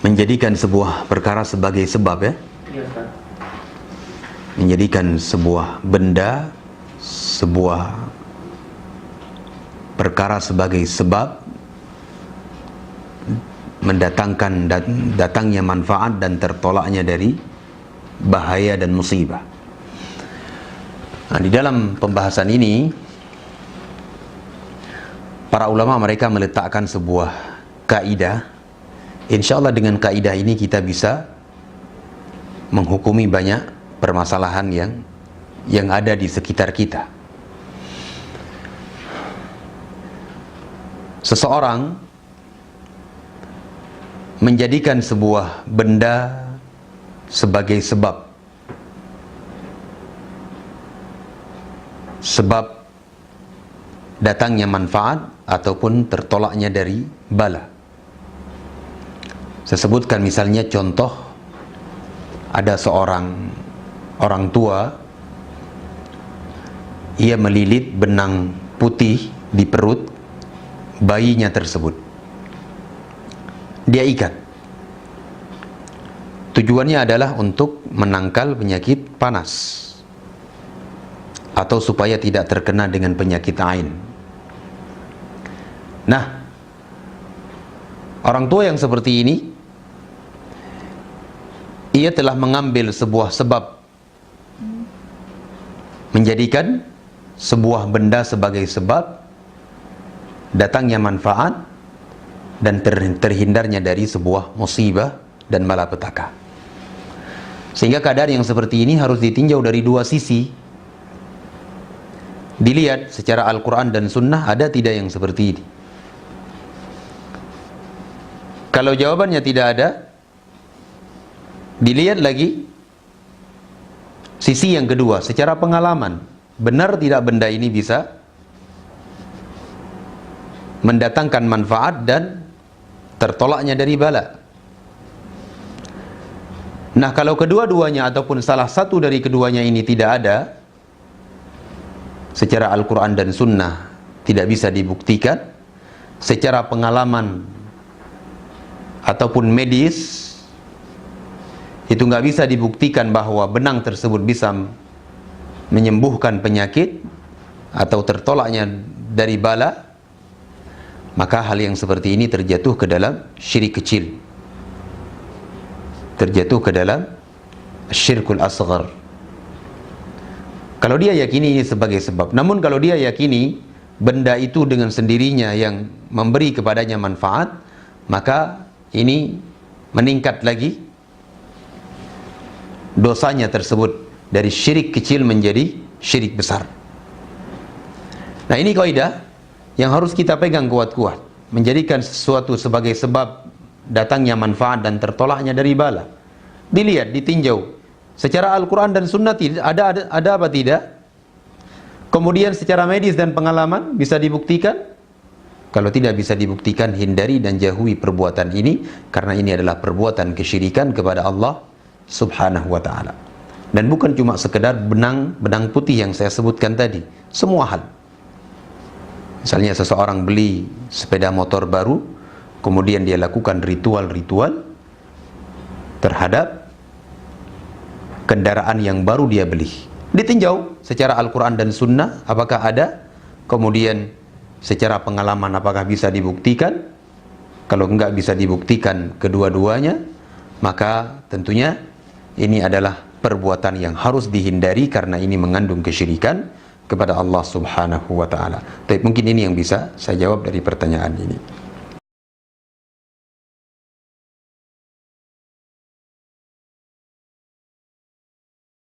menjadikan sebuah perkara sebagai sebab, ya? Iya, Ustaz. Menjadikan sebuah benda, sebuah perkara sebagai sebab mendatangkan datangnya manfaat dan tertolaknya dari bahaya dan musibah. Nah, di dalam pembahasan ini para ulama mereka meletakkan sebuah kaidah. Insyaallah dengan kaidah ini kita bisa menghukumi banyak permasalahan yang ada di sekitar kita. Seseorang menjadikan sebuah benda sebagai sebab datangnya manfaat ataupun tertolaknya dari bala. Saya sebutkan misalnya contoh, ada seorang orang tua, ia melilit benang putih di perut bayinya tersebut. Dia ikat. Tujuannya adalah untuk menangkal penyakit panas atau supaya tidak terkena dengan penyakit ain. Nah, orang tua yang seperti ini, ia telah mengambil sebuah sebab, menjadikan sebuah benda sebagai sebab datangnya manfaat dan terhindarnya dari sebuah musibah dan malapetaka. Sehingga keadaan yang seperti ini harus ditinjau dari dua sisi. Dilihat secara Al-Quran dan Sunnah, ada tidak yang seperti ini. Kalau jawabannya tidak ada, dilihat lagi sisi yang kedua, secara pengalaman. Benar tidak benda ini bisa mendatangkan manfaat dan tertolaknya dari bala. Nah, kalau kedua-duanya ataupun salah satu dari keduanya ini tidak ada, secara Al-Quran dan Sunnah tidak bisa dibuktikan, secara pengalaman ataupun medis itu nggak bisa dibuktikan bahwa benang tersebut bisa menyembuhkan penyakit atau tertolaknya dari bala, maka hal yang seperti ini terjatuh ke dalam syirik kecil, terjatuh ke dalam syirkul asghar. Kalau dia yakini ini sebagai sebab. Namun kalau dia yakini benda itu dengan sendirinya yang memberi kepadanya manfaat, maka ini meningkat lagi dosanya tersebut, dari syirik kecil menjadi syirik besar. Nah, ini kaidah yang harus kita pegang kuat-kuat, menjadikan sesuatu sebagai sebab datangnya manfaat dan tertolaknya dari bala. Dilihat, ditinjau secara Al-Quran dan Sunnah, ada apa tidak. Kemudian secara medis dan pengalaman bisa dibuktikan. Kalau tidak bisa dibuktikan, hindari dan jauhi perbuatan ini, karena ini adalah perbuatan kesyirikan kepada Allah Subhanahu wa ta'ala. Dan bukan cuma sekedar benang putih yang saya sebutkan tadi, semua hal. Misalnya seseorang beli sepeda motor baru, kemudian dia lakukan ritual-ritual terhadap kendaraan yang baru dia beli. Ditinjau secara Al-Quran dan Sunnah apakah ada, kemudian secara pengalaman apakah bisa dibuktikan. Kalau enggak bisa dibuktikan kedua-duanya, maka tentunya ini adalah perbuatan yang harus dihindari, karena ini mengandung kesyirikan kepada Allah Subhanahu wa ta'ala. Tapi mungkin ini yang bisa saya jawab dari pertanyaan ini.